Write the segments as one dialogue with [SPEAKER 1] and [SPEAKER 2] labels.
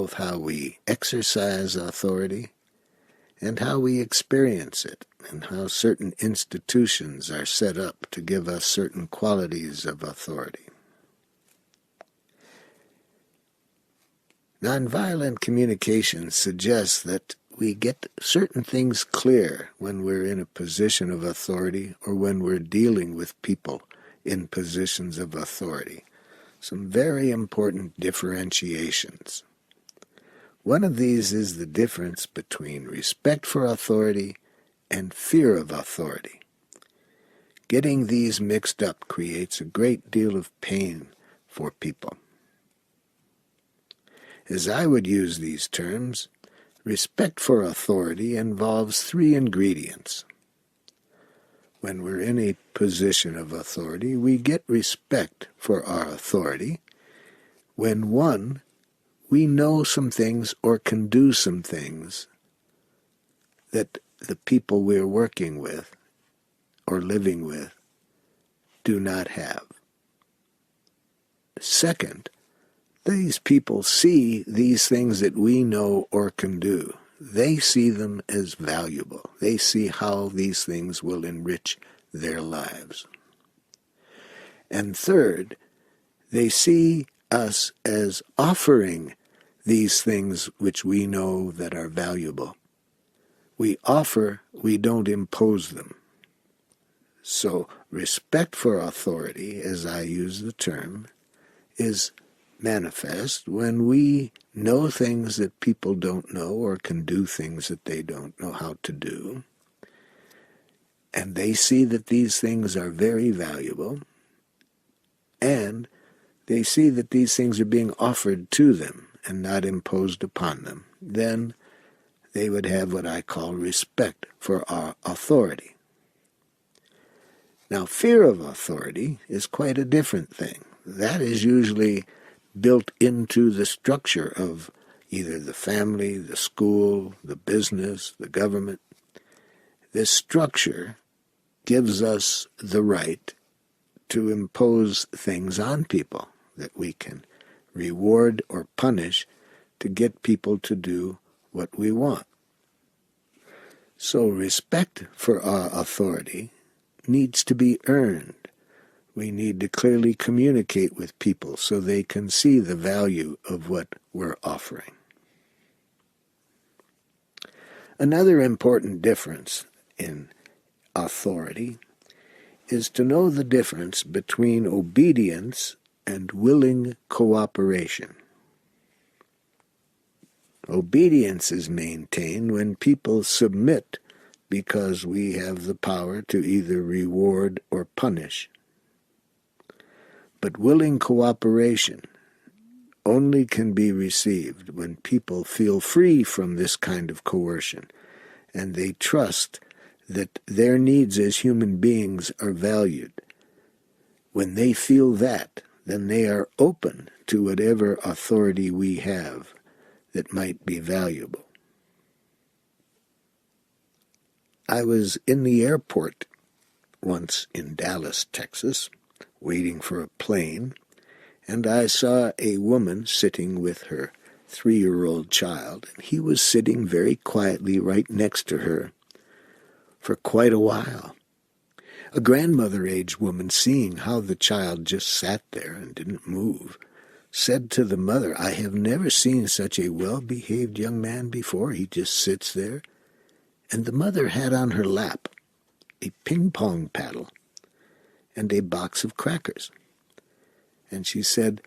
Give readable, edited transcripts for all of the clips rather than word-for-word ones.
[SPEAKER 1] both how we exercise authority and how we experience it, and how certain institutions are set up to give us certain qualities of authority. Nonviolent communication suggests that we get certain things clear when we're in a position of authority or when we're dealing with people in positions of authority. Some very important differentiations. One of these is the difference between respect for authority and fear of authority. Getting these mixed up creates a great deal of pain for people. As I would use these terms, respect for authority involves three ingredients. When we're in a position of authority, we get respect for our authority when, one, we know some things or can do some things that the people we're working with or living with do not have. Second, these people see these things that we know or can do. They see them as valuable. They see how these things will enrich their lives. And third, they see us as offering these things which we know that are valuable. We offer, we don't impose them. So respect for authority, as I use the term, is manifest when we know things that people don't know or can do things that they don't know how to do. And they see that these things are very valuable, and they see that these things are being offered to them and not imposed upon them. Then they would have what I call respect for our authority. Now, fear of authority is quite a different thing. That is usually built into the structure of either the family, the school, the business, the government. This structure gives us the right to impose things on people that we can reward or punish to get people to do what we want. So respect for our authority needs to be earned. We need to clearly communicate with people so they can see the value of what we're offering. Another important difference in authority is to know the difference between obedience and willing cooperation. Obedience is maintained when people submit because we have the power to either reward or punish. But willing cooperation only can be received when people feel free from this kind of coercion and they trust that their needs as human beings are valued. When they feel that, then they are open to whatever authority we have that might be valuable. I was in the airport once in Dallas, Texas, waiting for a plane, and I saw a woman sitting with her 3-year-old child, and he was sitting very quietly right next to her for quite a while. A grandmother-age woman, seeing how the child just sat there and didn't move, said to the mother, "I have never seen such a well-behaved young man before. He just sits there." And the mother had on her lap a ping-pong paddle and a box of crackers. And she said,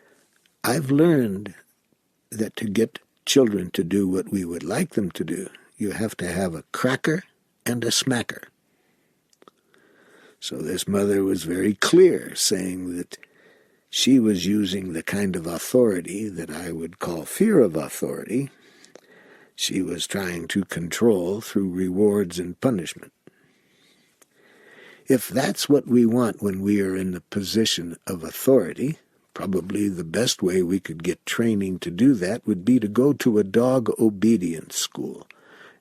[SPEAKER 1] "I've learned that to get children to do what we would like them to do, you have to have a cracker and a smacker." So this mother was very clear, saying that she was using the kind of authority that I would call fear of authority. She was trying to control through rewards and punishment. If that's what we want when we are in the position of authority, probably the best way we could get training to do that would be to go to a dog obedience school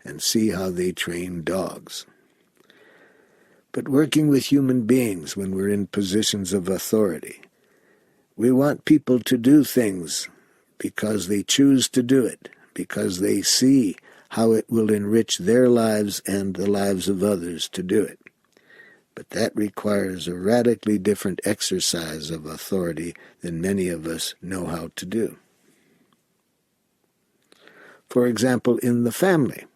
[SPEAKER 1] and see how they train dogs. But working with human beings when we're in positions of authority, we want people to do things because they choose to do it, because they see how it will enrich their lives and the lives of others to do it. But that requires a radically different exercise of authority than many of us know how to do. For example, in the family,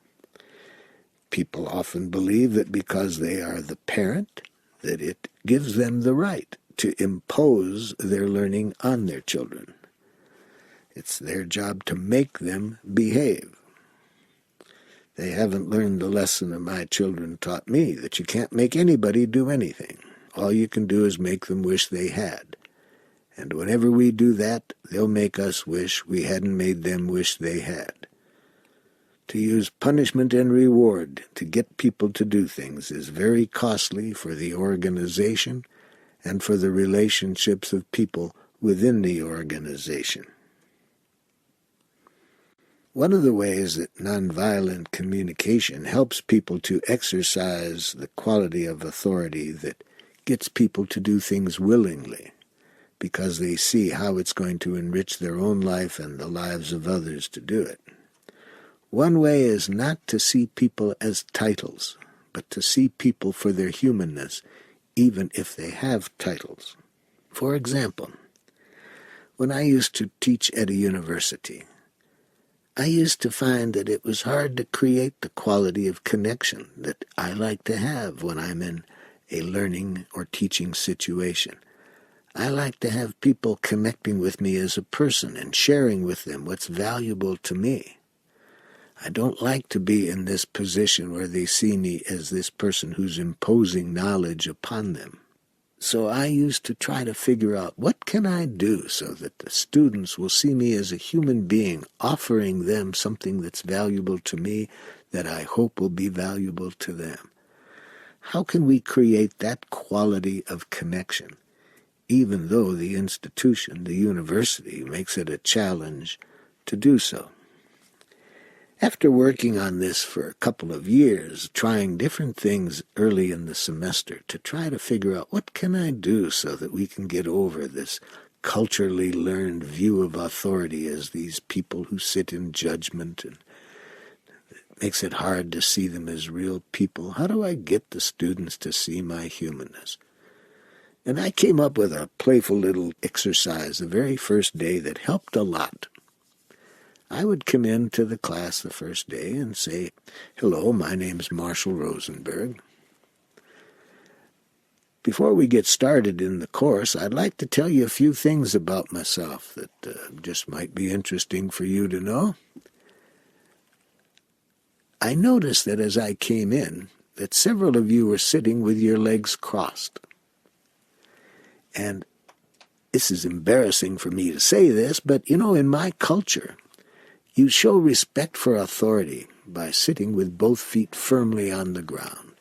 [SPEAKER 1] people often believe that because they are the parent, that it gives them the right to impose their learning on their children. It's their job to make them behave. They haven't learned the lesson that my children taught me, that you can't make anybody do anything. All you can do is make them wish they had. And whenever we do that, they'll make us wish we hadn't made them wish they had. To use punishment and reward to get people to do things is very costly for the organization and for the relationships of people within the organization. One of the ways that nonviolent communication helps people to exercise the quality of authority that gets people to do things willingly, because they see how it's going to enrich their own life and the lives of others to do it. One way is not to see people as titles, but to see people for their humanness, even if they have titles. For example, when I used to teach at a university, I used to find that it was hard to create the quality of connection that I like to have when I'm in a learning or teaching situation. I like to have people connecting with me as a person and sharing with them what's valuable to me. I don't like to be in this position where they see me as this person who's imposing knowledge upon them. So I used to try to figure out, what can I do so that the students will see me as a human being, offering them something that's valuable to me that I hope will be valuable to them? How can we create that quality of connection, even though the institution, the university, makes it a challenge to do so? After working on this for a couple of years, trying different things early in the semester to try to figure out what can I do so that we can get over this culturally learned view of authority as these people who sit in judgment, and it makes it hard to see them as real people. How do I get the students to see my humanness? And I came up with a playful little exercise the very first day that helped a lot. I would come into the class the first day and say, "Hello, my name's Marshall Rosenberg. Before we get started in the course, I'd like to tell you a few things about myself that just might be interesting for you to know. I noticed that as I came in, that several of you were sitting with your legs crossed. And this is embarrassing for me to say this, but in my culture, you show respect for authority by sitting with both feet firmly on the ground.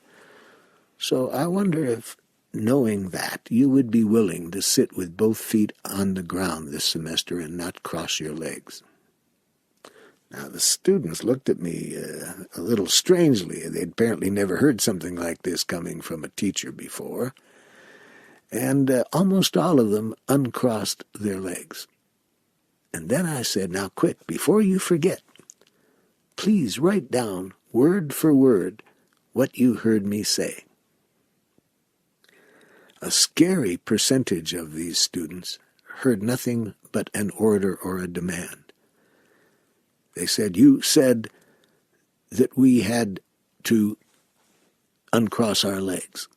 [SPEAKER 1] So I wonder if, knowing that, you would be willing to sit with both feet on the ground this semester and not cross your legs." Now the students looked at me a little strangely. They'd apparently never heard something like this coming from a teacher before. And almost all of them uncrossed their legs. And then I said, "Now quick, before you forget, please write down word for word what you heard me say." A scary percentage of these students heard nothing but an order or a demand. They said, "You said that we had to uncross our legs."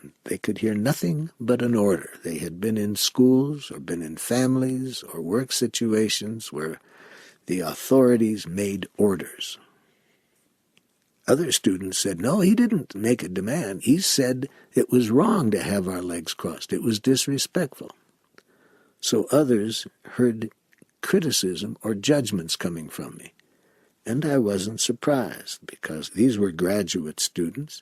[SPEAKER 1] And they could hear nothing but an order. They had been in schools or been in families or work situations where the authorities made orders. Other students said, "No, he didn't make a demand. He said it was wrong to have our legs crossed. It was disrespectful." So others heard criticism or judgments coming from me. And I wasn't surprised, because these were graduate students,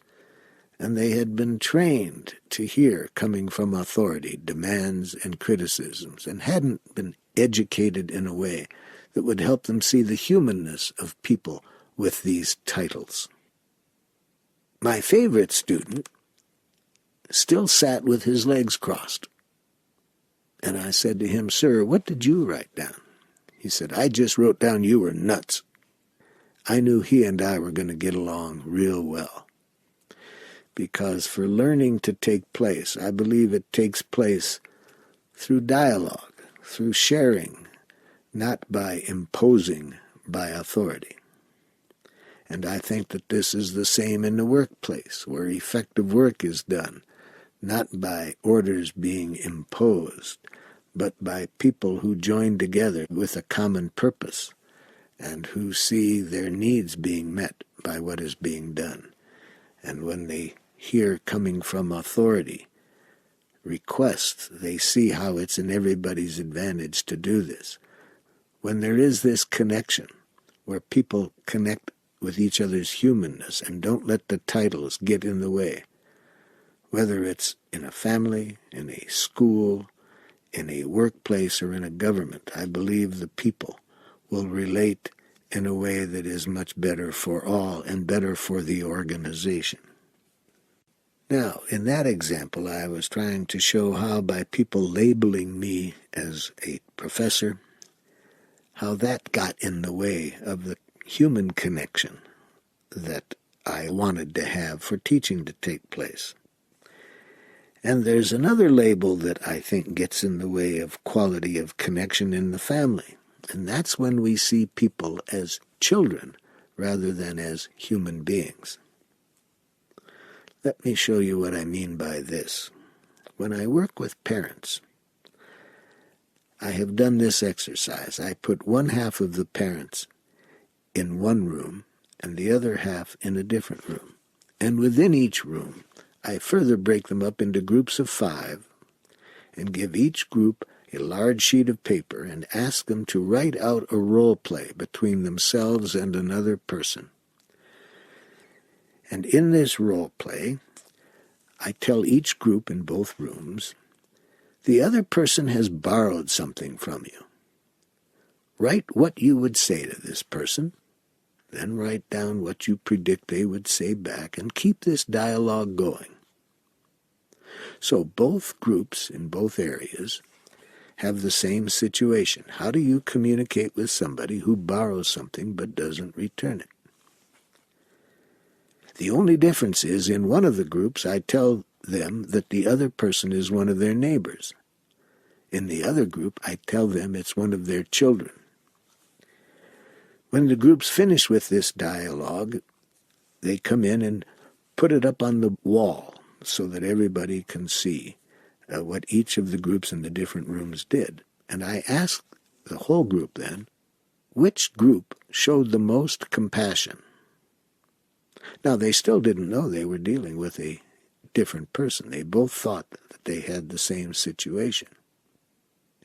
[SPEAKER 1] and they had been trained to hear, coming from authority, demands and criticisms, and hadn't been educated in a way that would help them see the humanness of people with these titles. My favorite student still sat with his legs crossed. And I said to him, "Sir, what did you write down?" He said, "I just wrote down you were nuts." I knew he and I were going to get along real well. Because for learning to take place, I believe it takes place through dialogue, through sharing, not by imposing by authority. And I think that this is the same in the workplace, where effective work is done, not by orders being imposed, but by people who join together with a common purpose and who see their needs being met by what is being done. And when they hear coming from authority requests, they see how it's in everybody's advantage to do this. When there is this connection, where people connect with each other's humanness and don't let the titles get in the way, whether it's in a family, in a school, in a workplace, or in a government, I believe the people will relate in a way that is much better for all and better for the organization. Now, in that example, I was trying to show how by people labeling me as a professor, how that got in the way of the human connection that I wanted to have for teaching to take place. And there's another label that I think gets in the way of quality of connection in the family, and that's when we see people as children rather than as human beings. Let me show you what I mean by this. When I work with parents, I have done this exercise. I put one half of the parents in one room and the other half in a different room. And within each room, I further break them up into groups of 5 and give each group a large sheet of paper and ask them to write out a role play between themselves and another person. And in this role play, I tell each group in both rooms, the other person has borrowed something from you. Write what you would say to this person, then write down what you predict they would say back, and keep this dialogue going. So both groups in both areas have the same situation. How do you communicate with somebody who borrows something but doesn't return it? The only difference is, in one of the groups, I tell them that the other person is one of their neighbors. In the other group, I tell them it's one of their children. When the groups finish with this dialogue, they come in and put it up on the wall so that everybody can see what each of the groups in the different rooms did. And I ask the whole group then, which group showed the most compassion? Now, they still didn't know they were dealing with a different person. They both thought that they had the same situation.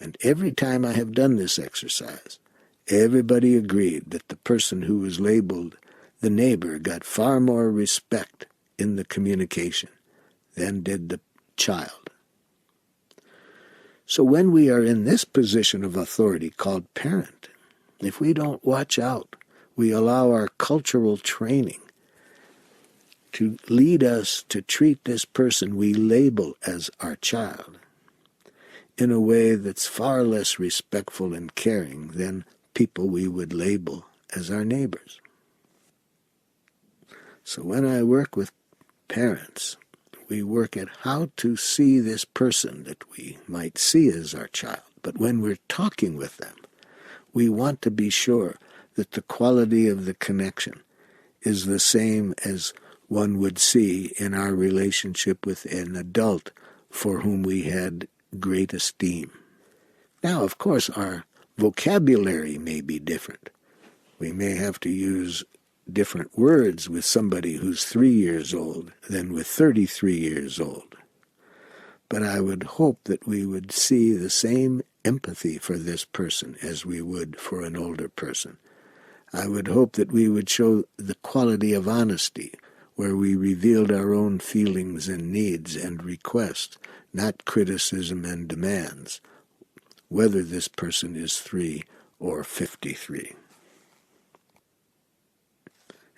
[SPEAKER 1] And every time I have done this exercise, everybody agreed that the person who was labeled the neighbor got far more respect in the communication than did the child. So when we are in this position of authority called parent, if we don't watch out, we allow our cultural training to lead us to treat this person we label as our child in a way that's far less respectful and caring than people we would label as our neighbors. So when I work with parents, we work at how to see this person that we might see as our child. But when we're talking with them, we want to be sure that the quality of the connection is the same as one would see in our relationship with an adult for whom we had great esteem. Now, of course, our vocabulary may be different. We may have to use different words with somebody who's 3 years old than with 33 years old. But I would hope that we would see the same empathy for this person as we would for an older person. I would hope that we would show the quality of honesty, where we revealed our own feelings and needs and requests, not criticism and demands, whether this person is 3 or 53.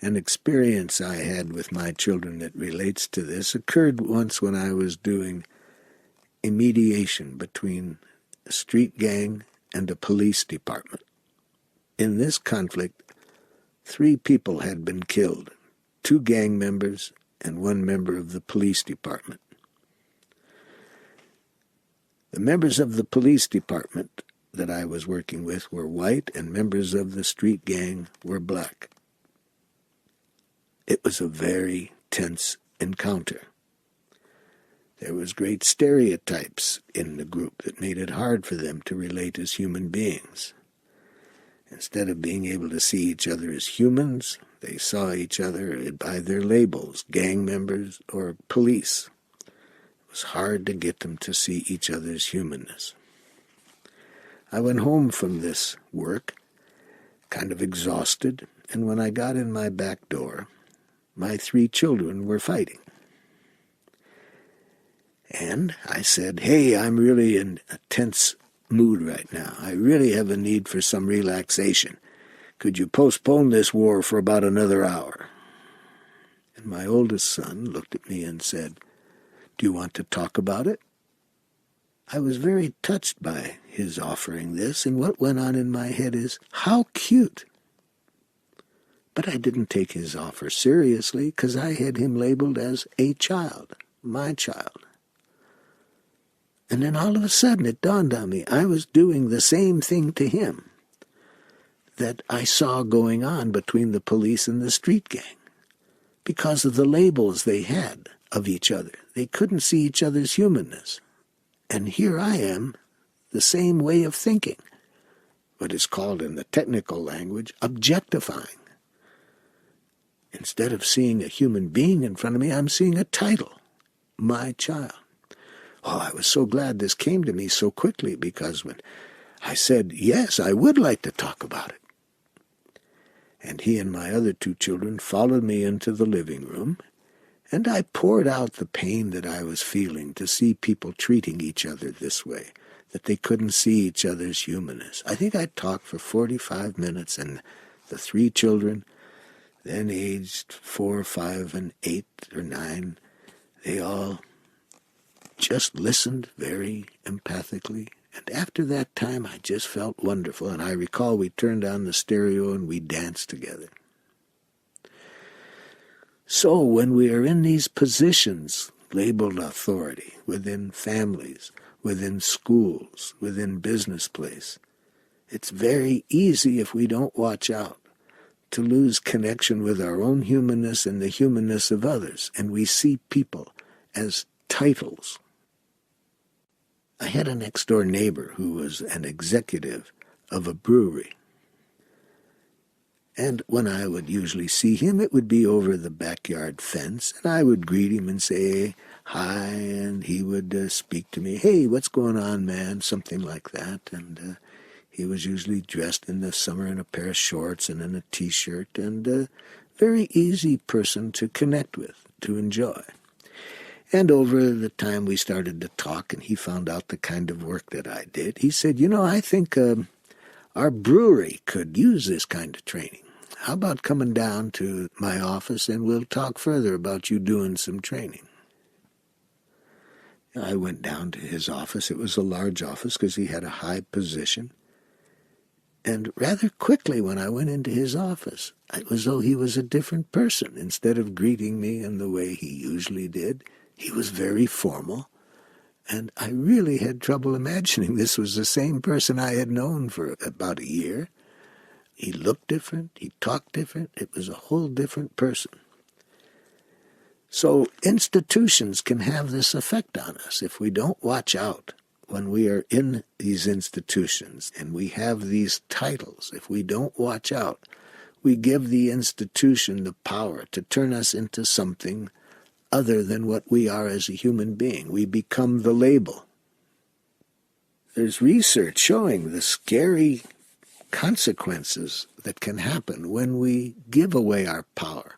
[SPEAKER 1] An experience I had with my children that relates to this occurred once when I was doing a mediation between a street gang, and a police department. In this conflict, 3 people had been killed, 2 gang members and 1 member of the police department. The members of the police department that I was working with were white, and members of the street gang were black. It was a very tense encounter. There was great stereotypes in the group that made it hard for them to relate as human beings. Instead of being able to see each other as humans, they saw each other by their labels, gang members or police. It was hard to get them to see each other's humanness. I went home from this work, kind of exhausted, and when I got in my back door, my 3 children were fighting. And I said, "Hey, I'm really in a tense mood right now. I really have a need for some relaxation. Could you postpone this war for about another hour?" And my oldest son looked at me and said, "Do you want to talk about it?" I was very touched by his offering this, and what went on in my head is, how cute. But I didn't take his offer seriously because I had him labeled as a child, my child. And then all of a sudden it dawned on me I was doing the same thing to him that I saw going on between the police and the street gang because of the labels they had of each other. They couldn't see each other's humanness. And here I am, the same way of thinking, what is called in the technical language objectifying. Instead of seeing a human being in front of me, I'm seeing a title, my child. Oh, I was so glad this came to me so quickly because when I said, yes, I would like to talk about it. And he and my other 2 children followed me into the living room, and I poured out the pain that I was feeling to see people treating each other this way, that they couldn't see each other's humanness. I think I talked for 45 minutes, and the 3 children, then aged 4, 5, and 8 or 9, they all just listened very empathically. And after that time, I just felt wonderful. And I recall we turned on the stereo and we danced together. So when we are in these positions labeled authority, within families, within schools, within business place, it's very easy if we don't watch out to lose connection with our own humanness and the humanness of others. And we see people as titles. I had a next-door neighbor who was an executive of a brewery. And when I would usually see him, it would be over the backyard fence, and I would greet him and say hi, and he would speak to me, "Hey, what's going on, man?" Something like that. And he was usually dressed in the summer in a pair of shorts and in a T-shirt, and a very easy person to connect with, to enjoy. And over the time we started to talk, and he found out the kind of work that I did, he said, I think our brewery could use this kind of training. How about coming down to my office and we'll talk further about you doing some training? I went down to his office. It was a large office because he had a high position. And rather quickly when I went into his office, it was as though he was a different person. Instead of greeting me in the way he usually did, he was very formal. And I really had trouble imagining this was the same person I had known for about a year. He looked different. He talked different. It was a whole different person. So institutions can have this effect on us if we don't watch out when we are in these institutions and we have these titles. If we don't watch out, we give the institution the power to turn us into something other than what we are as a human being. We become the label. There's research showing the scary consequences that can happen when we give away our power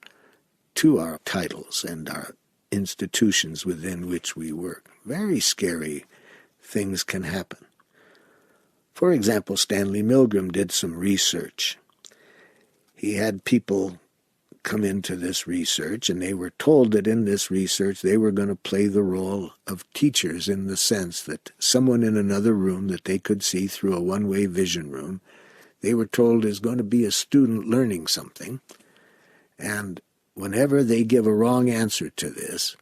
[SPEAKER 1] to our titles and our institutions within which we work. Very scary things can happen. For example, Stanley Milgram did some research. He had people come into this research, and they were told that in this research they were going to play the role of teachers, in the sense that someone in another room that they could see through a one-way vision room, they were told is going to be a student learning something, and whenever they give a wrong answer to this,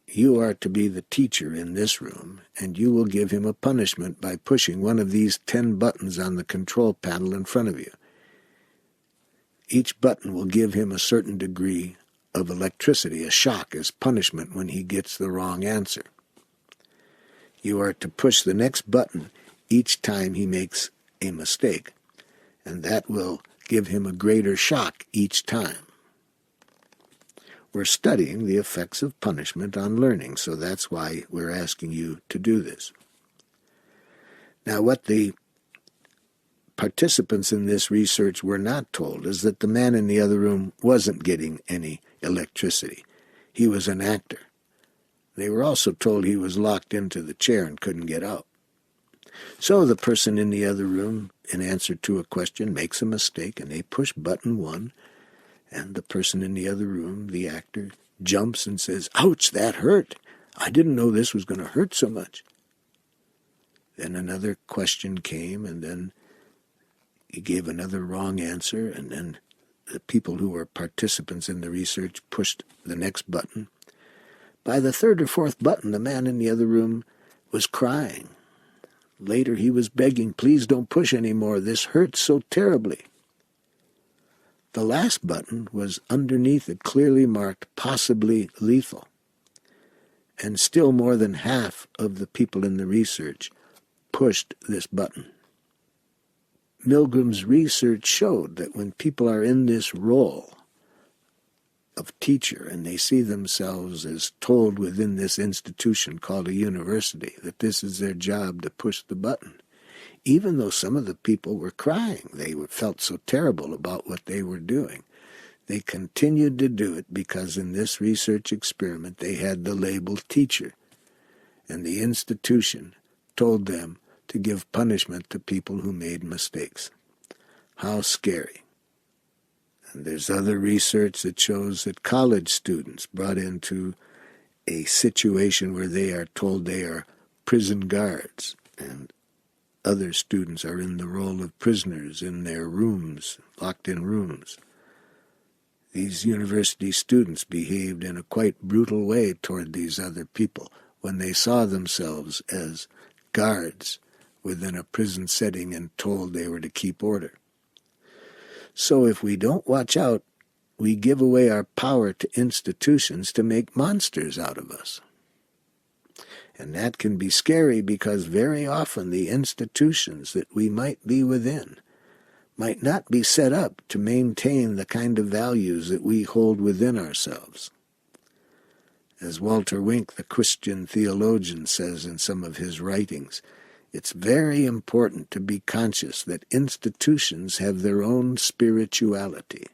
[SPEAKER 1] you are to be the teacher in this room, and you will give him a punishment by pushing one of these 10 buttons on the control panel in front of you. Each button will give him a certain degree of electricity, a shock, as punishment when he gets the wrong answer. You are to push the next button each time he makes a mistake, and that will give him a greater shock each time. We're studying the effects of punishment on learning, so that's why we're asking you to do this. Now, what the participants in this research were not told is that the man in the other room wasn't getting any electricity. He was an actor. They were also told he was locked into the chair and couldn't get out. So the person in the other room, in answer to a question, makes a mistake, and they push button 1, and the person in the other room, the actor, jumps and says, "Ouch, that hurt. I didn't know this was going to hurt so much." Then another question came, and then he gave another wrong answer, and then the people who were participants in the research pushed the next button. By the 3rd or 4th button, the man in the other room was crying. Later he was begging, "Please don't push anymore. This hurts so terribly." The last button was underneath it, clearly marked possibly lethal. And still more than half of the people in the research pushed this button. Milgram's research showed that when people are in this role of teacher and they see themselves as told within this institution called a university that this is their job to push the button, even though some of the people were crying, they felt so terrible about what they were doing, they continued to do it because in this research experiment they had the label teacher, and the institution told them to give punishment to people who made mistakes. How scary. And there's other research that shows that college students brought into a situation where they are told they are prison guards, and other students are in the role of prisoners in their rooms, locked in rooms. These university students behaved in a quite brutal way toward these other people when they saw themselves as guards within a prison setting and told they were to keep order. So if we don't watch out, we give away our power to institutions to make monsters out of us. And that can be scary because very often the institutions that we might be within might not be set up to maintain the kind of values that we hold within ourselves. As Walter Wink, the Christian theologian, says in some of his writings, it's very important to be conscious that institutions have their own spirituality.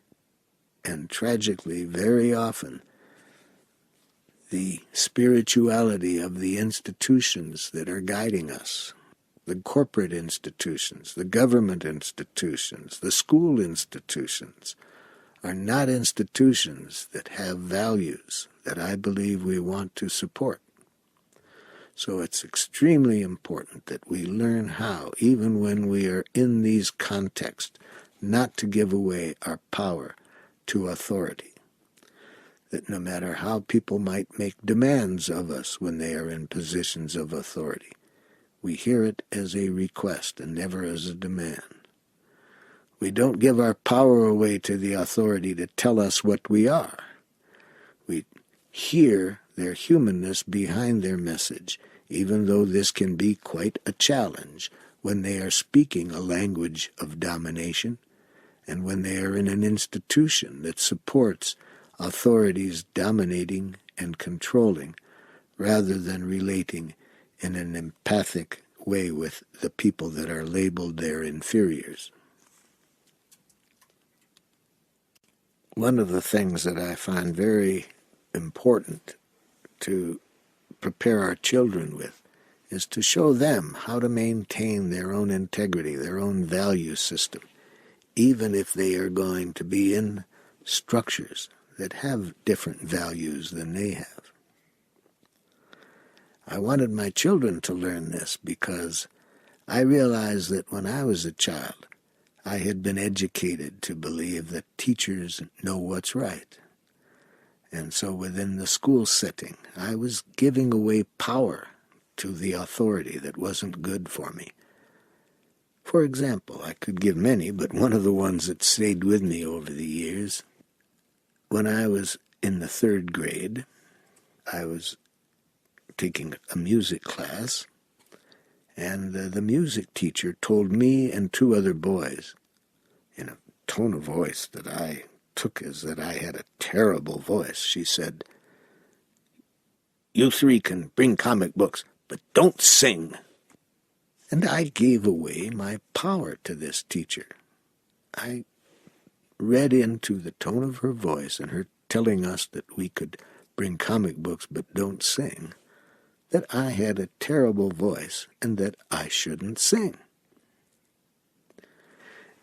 [SPEAKER 1] And tragically, very often, the spirituality of the institutions that are guiding us, the corporate institutions, the government institutions, the school institutions, are not institutions that have values that I believe we want to support. So it's extremely important that we learn how, even when we are in these contexts, not to give away our power to authority. That no matter how people might make demands of us when they are in positions of authority, we hear it as a request and never as a demand. We don't give our power away to the authority to tell us what we are. We hear their humanness behind their message, even though this can be quite a challenge when they are speaking a language of domination and when they are in an institution that supports authorities dominating and controlling rather than relating in an empathic way with the people that are labeled their inferiors. One of the things that I find very important to prepare our children with is to show them how to maintain their own integrity, their own value system, even if they are going to be in structures that have different values than they have. I wanted my children to learn this because I realized that when I was a child, I had been educated to believe that teachers know what's right. And so within the school setting, I was giving away power to the authority that wasn't good for me. For example, I could give many, but one of the ones that stayed with me over the years, when I was in the 3rd grade, I was taking a music class, and the music teacher told me and 2 other boys, in a tone of voice that I took as that I had a terrible voice, she said, "You 3 can bring comic books, but don't sing." And I gave away my power to this teacher. I read into the tone of her voice and her telling us that we could bring comic books but don't sing, that I had a terrible voice and that I shouldn't sing.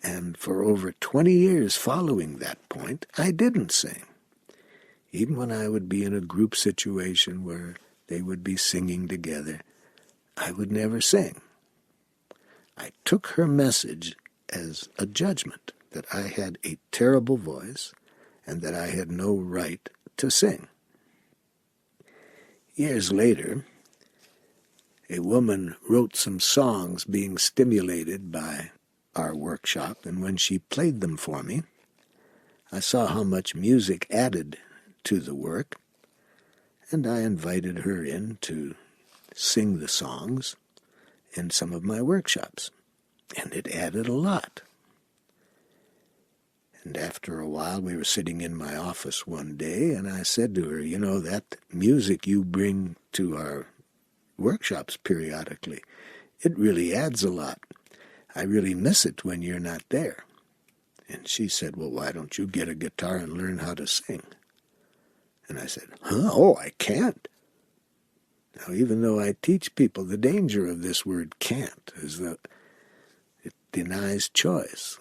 [SPEAKER 1] And for over 20 years following that point, I didn't sing. Even when I would be in a group situation where they would be singing together, I would never sing. I took her message as a judgment that I had a terrible voice and that I had no right to sing. Years later, a woman wrote some songs being stimulated by our workshop, and when she played them for me, I saw how much music added to the work, and I invited her in to sing the songs in some of my workshops, and it added a lot. And after a while, we were sitting in my office one day, and I said to her, "You know, that music you bring to our workshops periodically, it really adds a lot. I really miss it when you're not there." And she said, "Well, why don't you get a guitar and learn how to sing?" And I said, "Oh, I can't." Now, even though I teach people, the danger of this word "can't" is that it denies choice.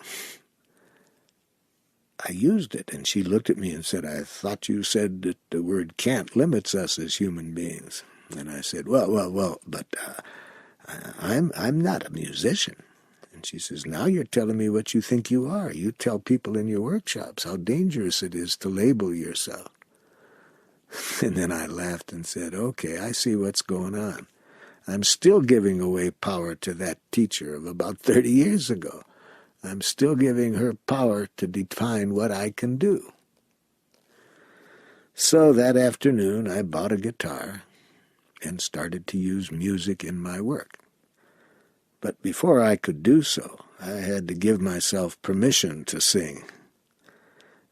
[SPEAKER 1] I used it, and she looked at me and said, "I thought you said that the word can't limits us as human beings." And I said, well, but I'm not a musician. And she says, "Now you're telling me what you think you are. You tell people in your workshops how dangerous it is to label yourself." And then I laughed and said, "Okay, I see what's going on. I'm still giving away power to that teacher of about 30 years ago. I'm still giving her power to define what I can do." So that afternoon, I bought a guitar and started to use music in my work. But before I could do so, I had to give myself permission to sing.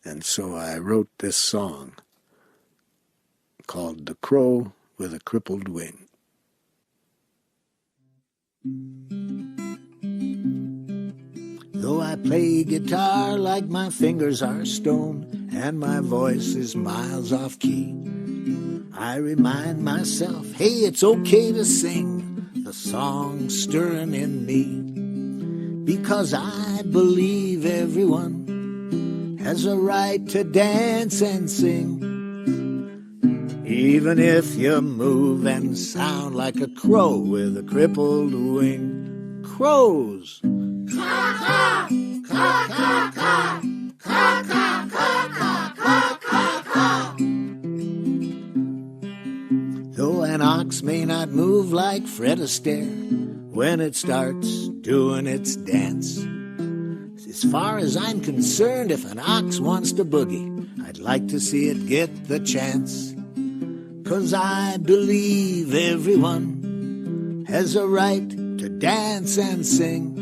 [SPEAKER 1] And so I wrote this song called "The Crow with a Crippled Wing." Though I play guitar like my fingers are stone and my voice is miles off key, I remind myself, hey, it's okay to sing the song stirring in me, because I believe everyone has a right to dance and sing, even if you move and sound like a crow with a crippled wing. Crows! Caw, caw, caw, caw, caw, caw, caw, caw, caw, caw, caw. Though an ox may not move like Fred Astaire when it starts doing its dance, as far as I'm concerned, if an ox wants to boogie, I'd like to see it get the chance. 'Cause I believe everyone has a right to dance and sing,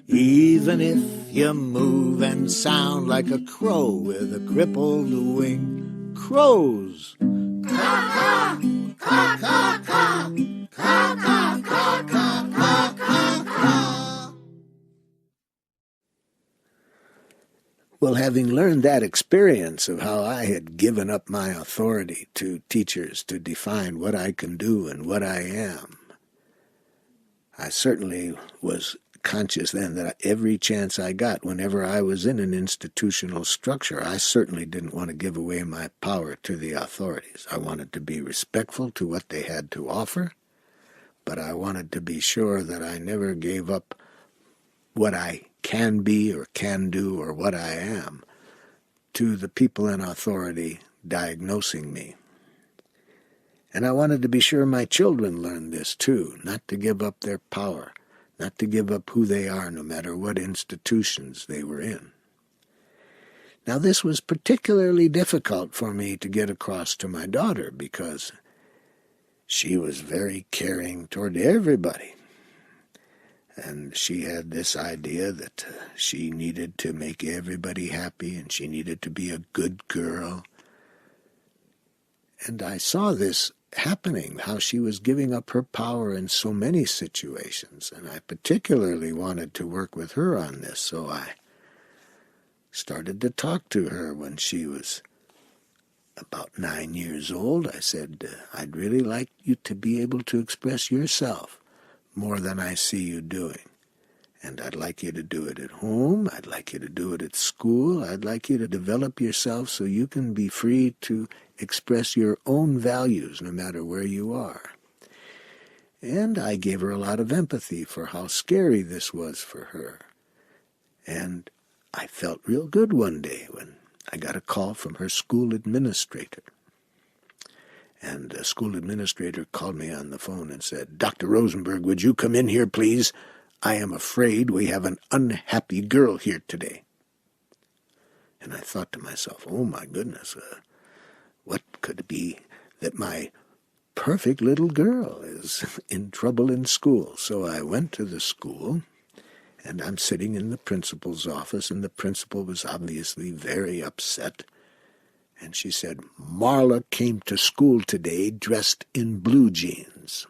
[SPEAKER 1] even if you move and sound like a crow with a crippled wing. Crows! Caw, caw, caw, caw, caw, caw, caw, caw, caw, caw, caw. Well, having learned that experience of how I had given up my authority to teachers to define what I can do and what I am, I certainly was conscious then that every chance I got, whenever I was in an institutional structure, I certainly didn't want to give away my power to the authorities. I wanted to be respectful to what they had to offer, but I wanted to be sure that I never gave up what I can be or can do or what I am to the people in authority diagnosing me. And I wanted to be sure my children learned this too, not to give up their power, not to give up who they are no matter what institutions they were in. Now this was particularly difficult for me to get across to my daughter because she was very caring toward everybody. And she had this idea that she needed to make everybody happy and she needed to be a good girl. And I saw this happening, how she was giving up her power in so many situations. And I particularly wanted to work with her on this, so I started to talk to her when she was about 9 years old. I said, I'd really like you to be able to express yourself more than I see you doing. And I'd like you to do it at home. I'd like you to do it at school. I'd like you to develop yourself so you can be free to express your own values no matter where you are. And I gave her a lot of empathy for how scary this was for her. And I felt real good one day when I got a call from her school administrator. And the school administrator called me on the phone and said, Dr. Rosenberg, would you come in here, please? I am afraid we have an unhappy girl here today. And I thought to myself, oh my goodness, what could it be that my perfect little girl is in trouble in school? So I went to the school, and I'm sitting in the principal's office, and the principal was obviously very upset. And she said, Marla came to school today dressed in blue jeans.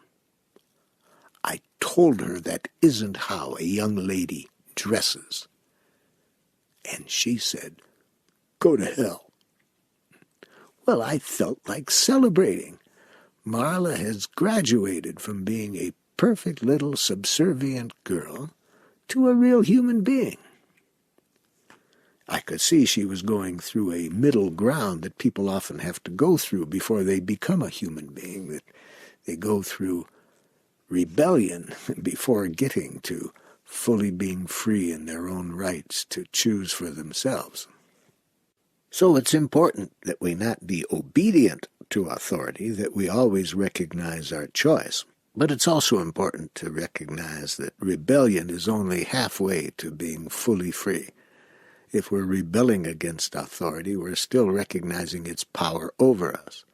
[SPEAKER 1] I told her that isn't how a young lady dresses. And she said, go to hell. Well, I felt like celebrating. Marla has graduated from being a perfect little subservient girl to a real human being. I could see she was going through a middle ground that people often have to go through before they become a human being, that they go through rebellion before getting to fully being free in their own rights to choose for themselves. So it's important that we not be obedient to authority, that we always recognize our choice. But it's also important to recognize that rebellion is only halfway to being fully free. If we're rebelling against authority, we're still recognizing its power over us.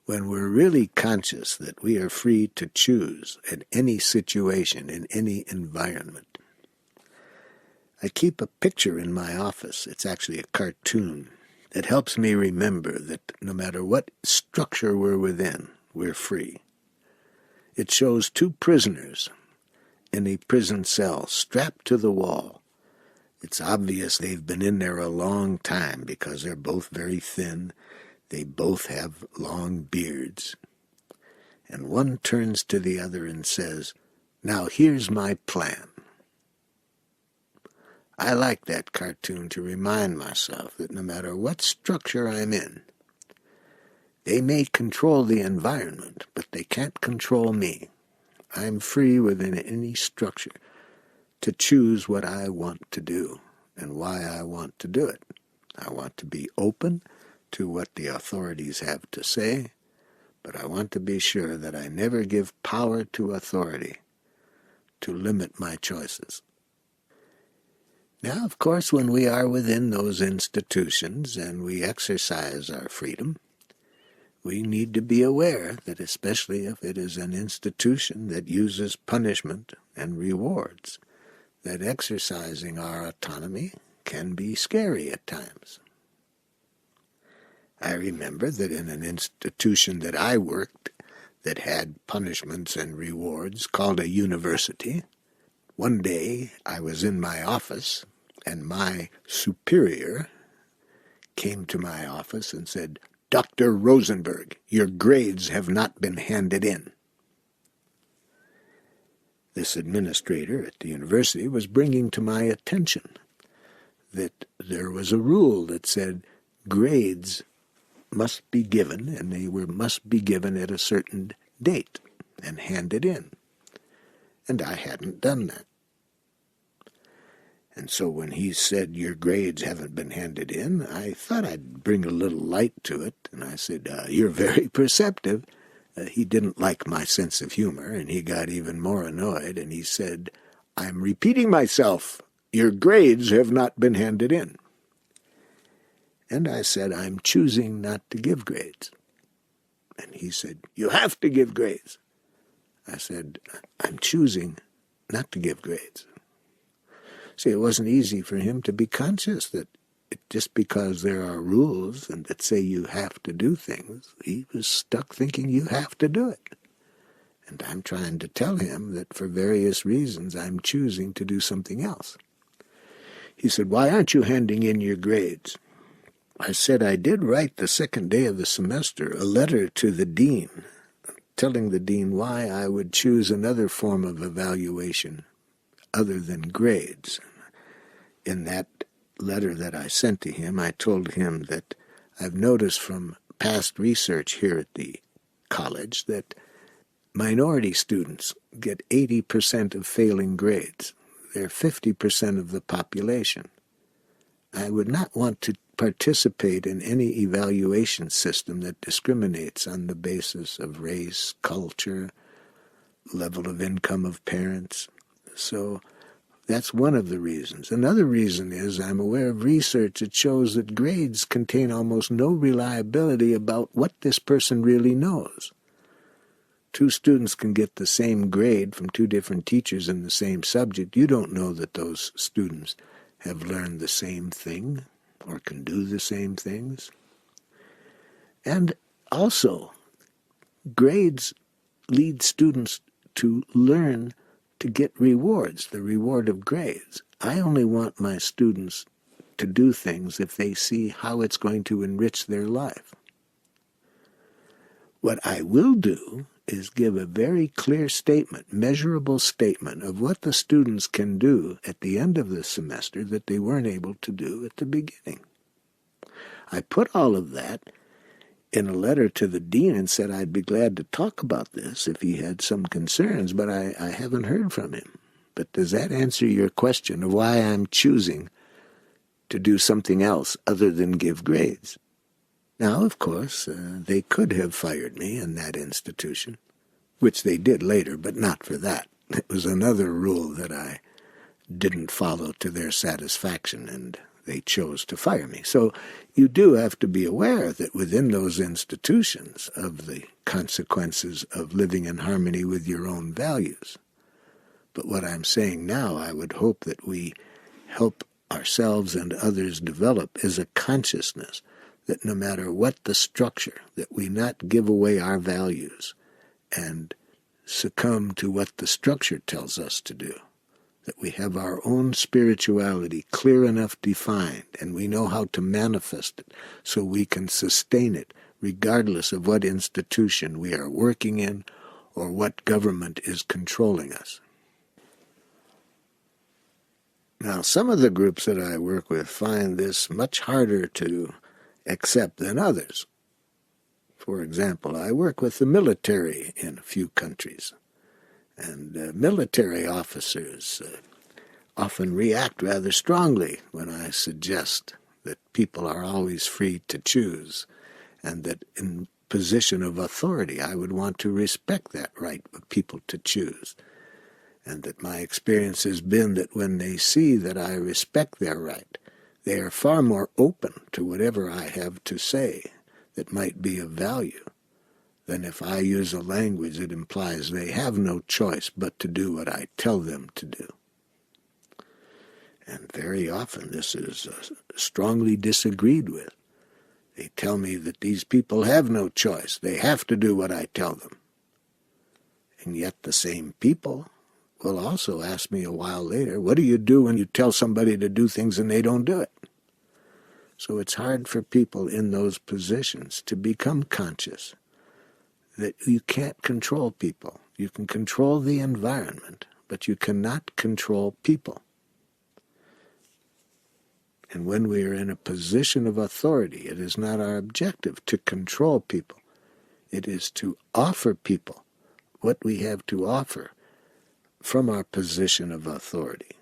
[SPEAKER 1] When we're really conscious that we are free to choose in any situation, in any environment. I keep a picture in my office. It's actually a cartoon that helps me remember that no matter what structure we're within, we're free. It shows two prisoners in a prison cell strapped to the wall. It's obvious they've been in there a long time because they're both very thin. They both have long beards. And one turns to the other and says, now here's my plan. I like that cartoon to remind myself that no matter what structure I'm in, they may control the environment, but they can't control me. I'm free within any structure to choose what I want to do and why I want to do it. I want to be open to what the authorities have to say, but I want to be sure that I never give power to authority to limit my choices. Now, of course, when we are within those institutions and we exercise our freedom, we need to be aware that especially if it is an institution that uses punishment and rewards, that exercising our autonomy can be scary at times. I remember that in an institution that I worked that had punishments and rewards called a university, one day I was in my office and my superior came to my office and said, Dr. Rosenberg, your grades have not been handed in. this administrator at the university was bringing to my attention that there was a rule that said grades must be given, and they must be given at a certain date and handed in. And I hadn't done that. And so when he said, your grades haven't been handed in, I thought I'd bring a little light to it. And I said, you're very perceptive. He didn't like my sense of humor, and he got even more annoyed. And he said, I'm repeating myself. Your grades have not been handed in. And I said, I'm choosing not to give grades. And he said, you have to give grades. I said, I'm choosing not to give grades. See, it wasn't easy for him to be conscious that just because there are rules and that say you have to do things, he was stuck thinking you have to do it. And I'm trying to tell him that for various reasons I'm choosing to do something else. He said, why aren't you handing in your grades? I said I did write the second day of the semester a letter to the dean, telling the dean why I would choose another form of evaluation other than grades. In that letter that I sent to him, I told him that I've noticed from past research here at the college that minority students get 80% of failing grades. They're 50% of the population. I would not want to participate in any evaluation system that discriminates on the basis of race, culture, level of income of parents. So that's one of the reasons. Another reason is I'm aware of research that shows that grades contain almost no reliability about what this person really knows. Two students can get the same grade from two different teachers in the same subject. You don't know that those students have learned the same thing or can do the same things. And also, grades lead students to learn to get rewards, the reward of grades. I only want my students to do things if they see how it's going to enrich their life. What I will do is give a very clear statement, measurable statement of what the students can do at the end of the semester that they weren't able to do at the beginning. I put all of that in a letter to the dean and said I'd be glad to talk about this if he had some concerns, but I haven't heard from him. But does that answer your question of why I'm choosing to do something else other than give grades? Now, of course, they could have fired me in that institution, which they did later, but not for that. It was another rule that I didn't follow to their satisfaction, and they chose to fire me. So you do have to be aware that within those institutions of the consequences of living in harmony with your own values. But what I'm saying now, I would hope that we help ourselves and others develop is a consciousness that no matter what the structure, that we not give away our values and succumb to what the structure tells us to do, that we have our own spirituality clear enough defined and we know how to manifest it so we can sustain it regardless of what institution we are working in or what government is controlling us. Now, some of the groups that I work with find this much harder to accept than others. For example, I work with the military in a few countries, and military officers often react rather strongly when I suggest that people are always free to choose, and that in position of authority I would want to respect that right of people to choose, and that my experience has been that when they see that I respect their right, they are far more open to whatever I have to say that might be of value than if I use a language that implies they have no choice but to do what I tell them to do. And very often this is strongly disagreed with. They tell me that these people have no choice. They have to do what I tell them. And yet the same people will also ask me a while later, what do you do when you tell somebody to do things and they don't do it? So it's hard for people in those positions to become conscious that you can't control people. You can control the environment, but you cannot control people. And when we are in a position of authority, it is not our objective to control people. It is to offer people what we have to offer from our position of authority,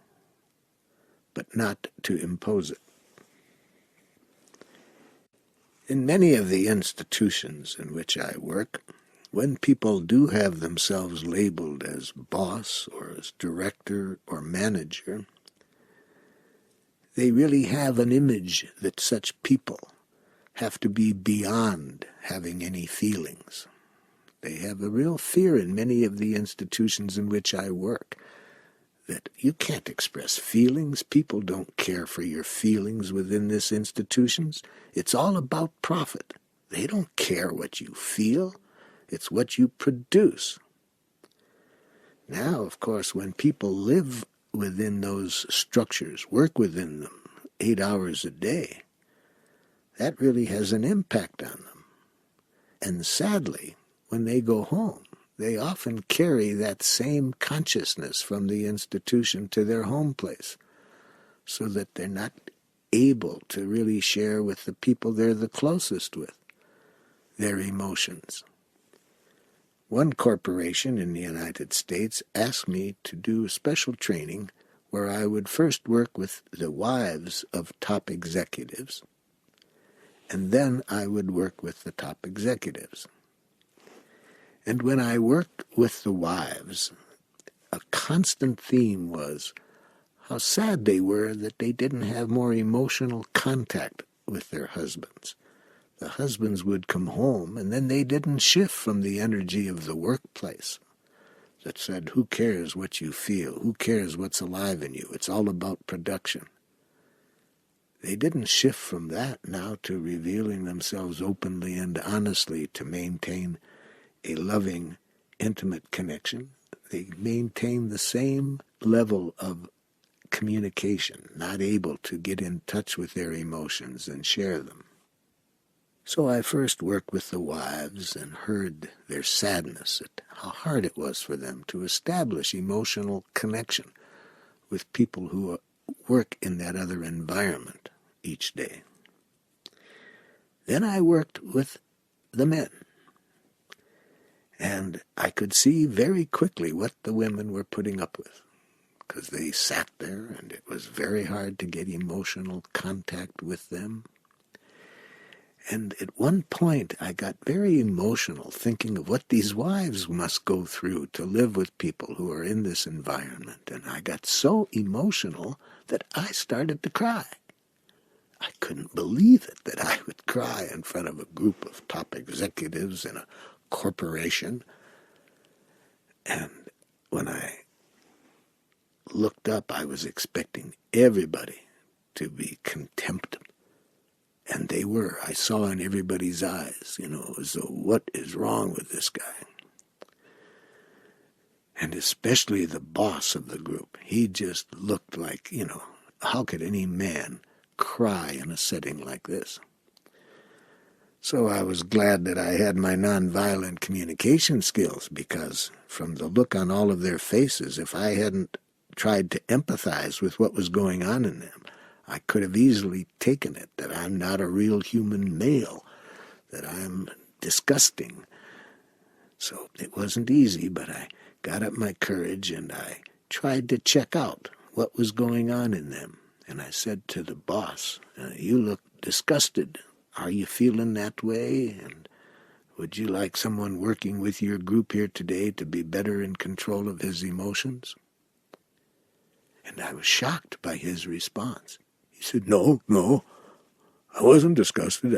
[SPEAKER 1] but not to impose it. In many of the institutions in which I work, when people do have themselves labeled as boss or as director or manager, they really have an image that such people have to be beyond having any feelings. They have a real fear in many of the institutions in which I work that you can't express feelings. People don't care for your feelings within this institutions. It's all about profit. They don't care what you feel. It's what you produce. Now, of course, when people live within those structures, work within them 8 hours a day, that really has an impact on them. And sadly, when they go home, they often carry that same consciousness from the institution to their home place, so that they're not able to really share with the people they're the closest with their emotions. One corporation in the United States asked me to do a special training where I would first work with the wives of top executives, and then I would work with the top executives. And when I worked with the wives, a constant theme was how sad they were that they didn't have more emotional contact with their husbands. The husbands would come home, and then they didn't shift from the energy of the workplace that said, who cares what you feel? Who cares what's alive in you? It's all about production. They didn't shift from that now to revealing themselves openly and honestly to maintain a loving, intimate connection. They maintained the same level of communication, not able to get in touch with their emotions and share them. So I first worked with the wives and heard their sadness at how hard it was for them to establish emotional connection with people who work in that other environment each day. Then I worked with the men, and I could see very quickly what the women were putting up with, because they sat there and it was very hard to get emotional contact with them. And at one point, I got very emotional thinking of what these wives must go through to live with people who are in this environment. And I got so emotional that I started to cry. I couldn't believe it that I would cry in front of a group of top executives in a corporation. And when I looked up, I was expecting everybody to be contemptible. And they were. I saw in everybody's eyes, as though, what is wrong with this guy? And especially the boss of the group. He just looked like, how could any man cry in a setting like this? So I was glad that I had my nonviolent communication skills, because from the look on all of their faces, if I hadn't tried to empathize with what was going on in them, I could have easily taken it that I'm not a real human male, that I'm disgusting. So it wasn't easy, but I got up my courage and I tried to check out what was going on in them. And I said to the boss, you look disgusted. Are you feeling that way? And would you like someone working with your group here today to be better in control of his emotions? And I was shocked by his response. He said, no, I wasn't disgusted.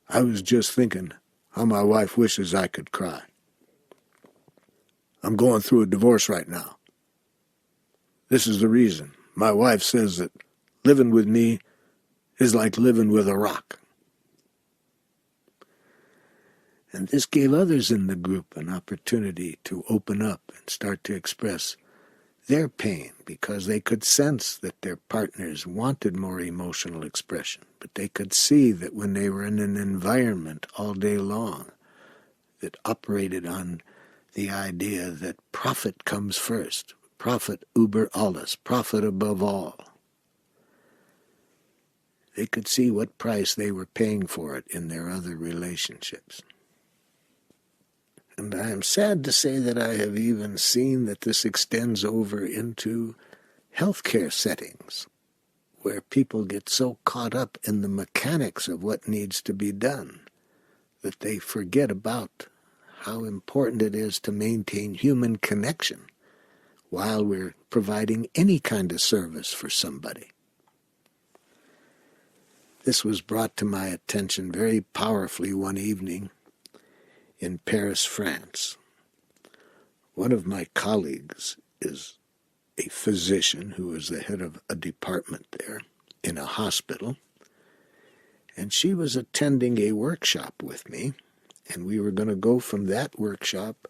[SPEAKER 1] I was just thinking how my wife wishes I could cry. I'm going through a divorce right now. This is the reason. My wife says that living with me is like living with a rock. And this gave others in the group an opportunity to open up and start to express their pain, because they could sense that their partners wanted more emotional expression, but they could see that when they were in an environment all day long that operated on the idea that profit comes first, profit über alles, profit above all. They could see what price they were paying for it in their other relationships. And I am sad to say that I have even seen that this extends over into healthcare settings, where people get so caught up in the mechanics of what needs to be done that they forget about how important it is to maintain human connection while we're providing any kind of service for somebody. This was brought to my attention very powerfully one evening in Paris, France. One of my colleagues is a physician who is the head of a department there in a hospital, and she was attending a workshop with me, and we were going to go from that workshop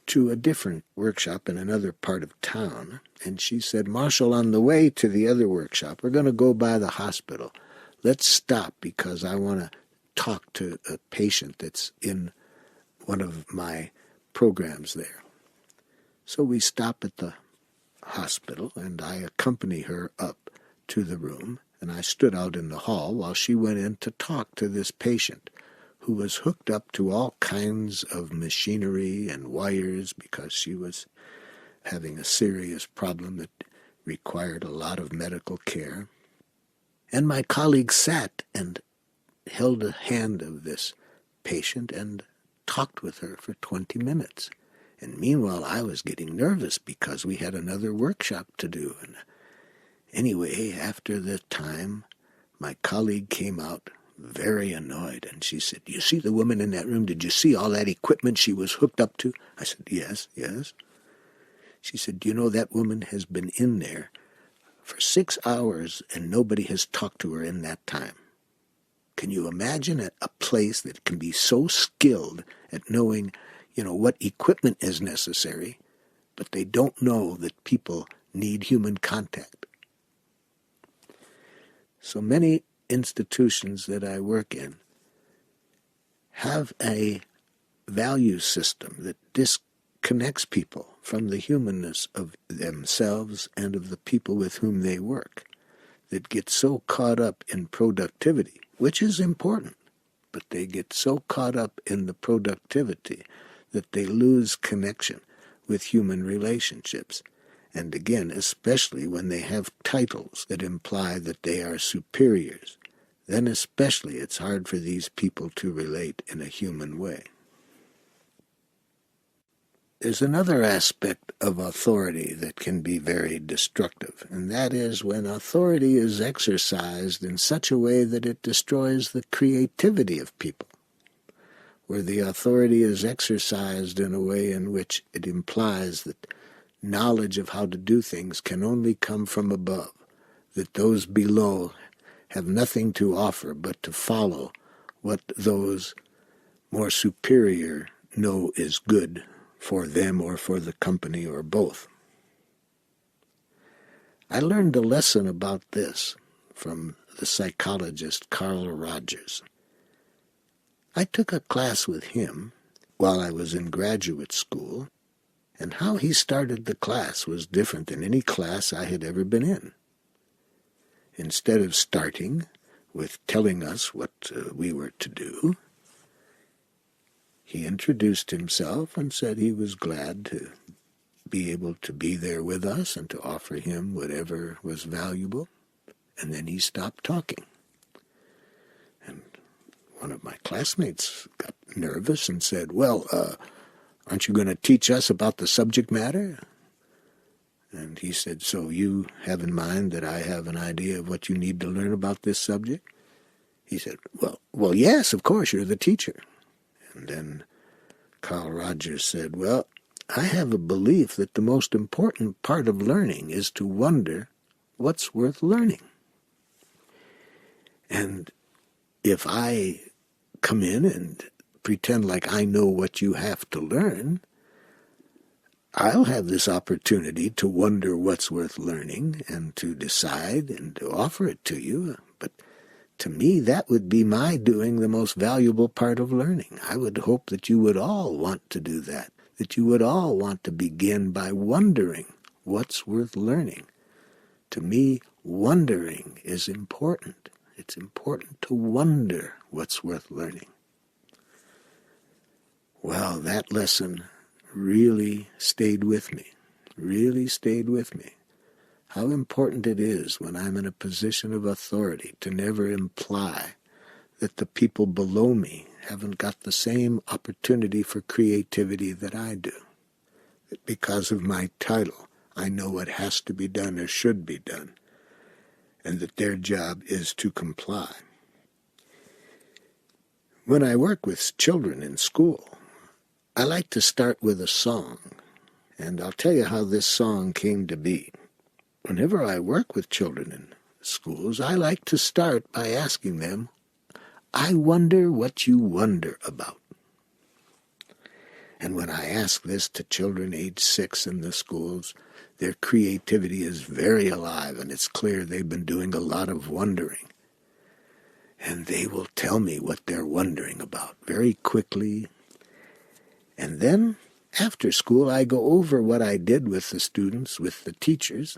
[SPEAKER 1] to a different workshop in another part of town. And she said, "Marshall, on the way to the other workshop, we're going to go by the hospital. Let's stop because I want to talk to a patient that's in one of my programs there." So we stop at the hospital, and I accompany her up to the room, and I stood out in the hall while she went in to talk to this patient who was hooked up to all kinds of machinery and wires because she was having a serious problem that required a lot of medical care. And my colleague sat and held the hand of this patient and talked with her for 20 minutes. And meanwhile, I was getting nervous because we had another workshop to do. And anyway, after the time, my colleague came out very annoyed, and she said, "You see the woman in that room? Did you see all that equipment she was hooked up to?" I said, yes. She said, "Do you know that woman has been in there for 6 hours and nobody has talked to her in that time?" Can you imagine a place that can be so skilled at knowing, what equipment is necessary, but they don't know that people need human contact? So many institutions that I work in have a value system that disconnects people from the humanness of themselves and of the people with whom they work, that get so caught up in productivity, which is important, but they get so caught up in the productivity that they lose connection with human relationships. And again, especially when they have titles that imply that they are superiors, then especially it's hard for these people to relate in a human way. There's another aspect of authority that can be very destructive, and that is when authority is exercised in such a way that it destroys the creativity of people, where the authority is exercised in a way in which it implies that knowledge of how to do things can only come from above, that those below have nothing to offer but to follow what those more superior know is good for them or for the company or both. I learned a lesson about this from the psychologist Carl Rogers. I took a class with him while I was in graduate school, and how he started the class was different than any class I had ever been in. Instead of starting with telling us what we were to do, he introduced himself and said he was glad to be able to be there with us and to offer him whatever was valuable. And then he stopped talking. And one of my classmates got nervous and said, "Well, aren't you going to teach us about the subject matter?" And he said, "So you have in mind that I have an idea of what you need to learn about this subject?" He said, well, yes, of course, you're the teacher. And then Carl Rogers said, "Well, I have a belief that the most important part of learning is to wonder what's worth learning. And if I come in and pretend like I know what you have to learn, I'll have this opportunity to wonder what's worth learning and to decide and to offer it to you. But to me, that would be my doing the most valuable part of learning. I would hope that you would all want to do that, that you would all want to begin by wondering what's worth learning. To me, wondering is important. It's important to wonder what's worth learning. Well, that lesson really stayed with me. How important it is when I'm in a position of authority to never imply that the people below me haven't got the same opportunity for creativity that I do. That because of my title, I know what has to be done or should be done, and that their job is to comply. When I work with children in school, I like to start with a song, and I'll tell you how this song came to be. Whenever I work with children in schools, I like to start by asking them, I wonder what you wonder about. And when I ask this to children age 6 in the schools, their creativity is very alive, and it's clear they've been doing a lot of wondering. And they will tell me what they're wondering about very quickly. And then, after school, I go over what I did with the students, with the teachers.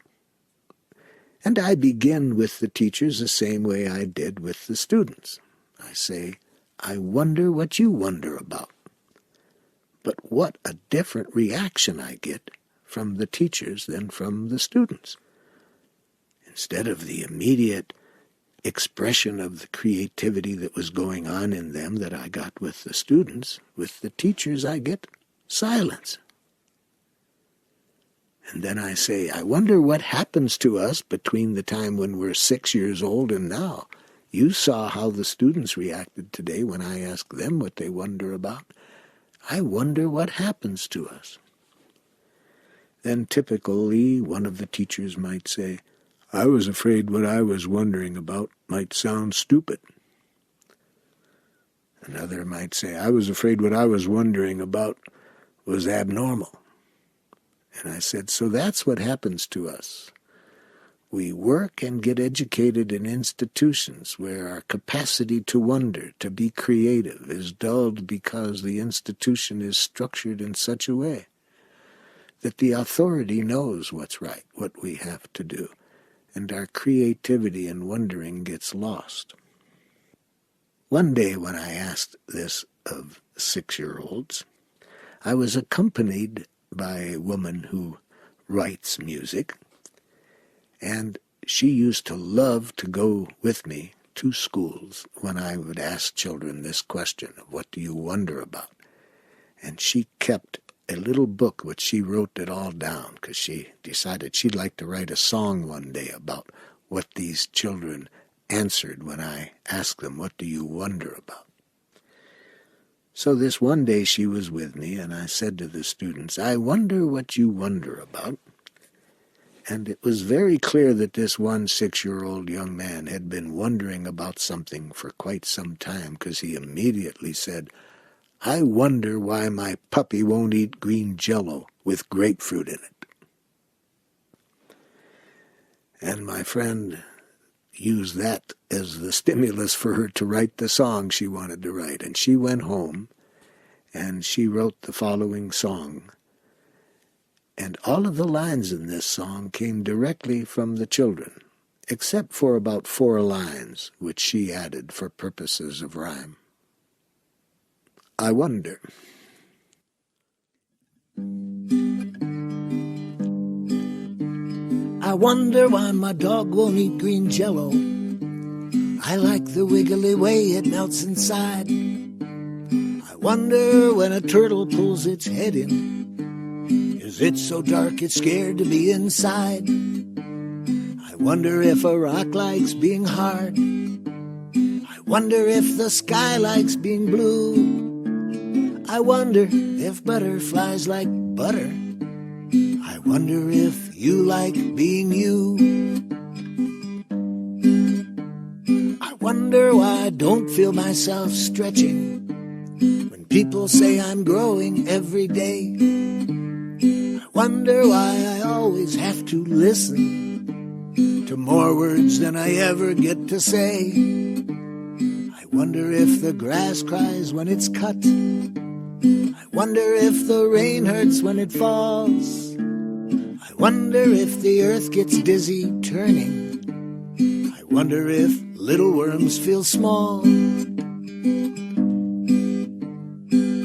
[SPEAKER 1] And I begin with the teachers the same way I did with the students. I say, I wonder what you wonder about. But what a different reaction I get from the teachers than from the students. Instead of the immediate expression of the creativity that was going on in them that I got with the students, with the teachers I get silence. And then I say, I wonder what happens to us between the time when we're 6 years old and now. You saw how the students reacted today when I asked them what they wonder about. I wonder what happens to us. Then typically one of the teachers might say, I was afraid what I was wondering about might sound stupid. Another might say, I was afraid what I was wondering about was abnormal. And I said, so that's what happens to us. We work and get educated in institutions where our capacity to wonder, to be creative, is dulled because the institution is structured in such a way that the authority knows what's right, what we have to do, and our creativity and wondering gets lost. One day when I asked this of 6-year-olds, I was accompanied by a woman who writes music, and she used to love to go with me to schools when I would ask children this question of what do you wonder about? And she kept a little book which she wrote it all down because she decided she'd like to write a song one day about what these children answered when I asked them, what do you wonder about? So this one day she was with me, and I said to the students, I wonder what you wonder about. And it was very clear that this one 6-year-old young man had been wondering about something for quite some time, because he immediately said, I wonder why my puppy won't eat green Jell-O with grapefruit in it. And my friend used that as the stimulus for her to write the song she wanted to write. And she went home and she wrote the following song. And all of the lines in this song came directly from the children, except for about 4 lines, which she added for purposes of rhyme. I wonder. I wonder why my dog won't eat green Jell-O. I like the wiggly way it melts inside. I wonder when a turtle pulls its head in, is it so dark it's scared to be inside? I wonder if a rock likes being hard. I wonder if the sky likes being blue. I wonder if butterflies like butter. I wonder if you like being you. I wonder why I don't feel myself stretching when people say I'm growing every day. I wonder why I always have to listen to more words than I ever get to say. I wonder if the grass cries when it's cut. I wonder if the rain hurts when it falls. I wonder if the earth gets dizzy turning. I wonder if little worms feel small.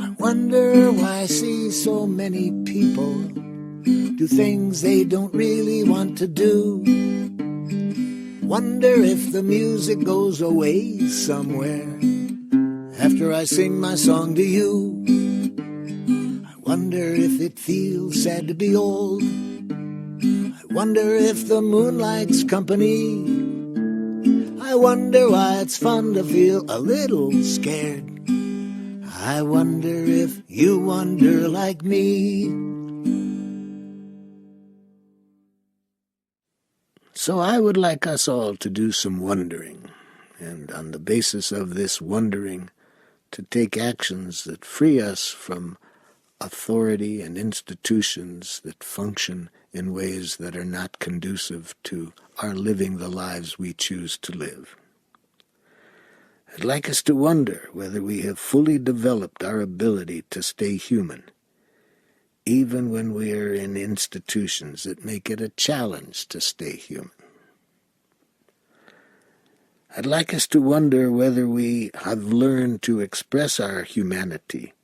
[SPEAKER 1] I wonder why I see so many people do things they don't really want to do. Wonder if the music goes away somewhere after I sing my song to you. I wonder if it feels sad to be old. I wonder if the moon likes company. I wonder why it's fun to feel a little scared. I wonder if you wonder like me. So I would like us all to do some wondering, and on the basis of this wondering, to take actions that free us from authority and institutions that function in ways that are not conducive to our living the lives we choose to live. I'd like us to wonder whether we have fully developed our ability to stay human, even when we are in institutions that make it a challenge to stay human. I'd like us to wonder whether we have learned to express our humanity,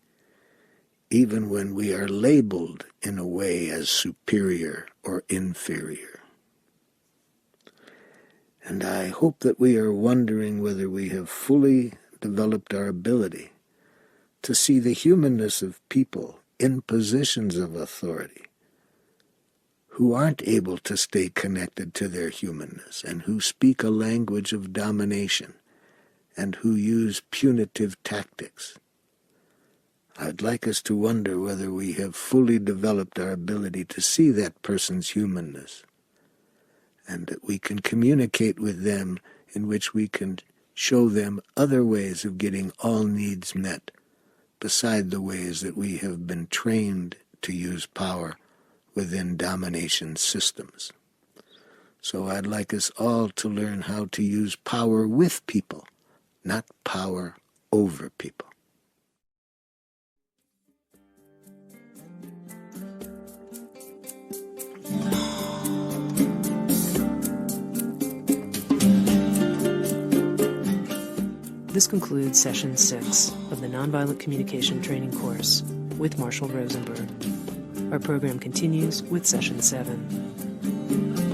[SPEAKER 1] even when we are labeled in a way as superior or inferior. And I hope that we are wondering whether we have fully developed our ability to see the humanness of people in positions of authority who aren't able to stay connected to their humanness and who speak a language of domination and who use punitive tactics. I'd like us to wonder whether we have fully developed our ability to see that person's humanness and that we can communicate with them in which we can show them other ways of getting all needs met beside the ways that we have been trained to use power within domination systems. So I'd like us all to learn how to use power with people, not power over people.
[SPEAKER 2] This concludes Session 6 of the Nonviolent Communication Training course with Marshall Rosenberg. Our program continues with Session 7.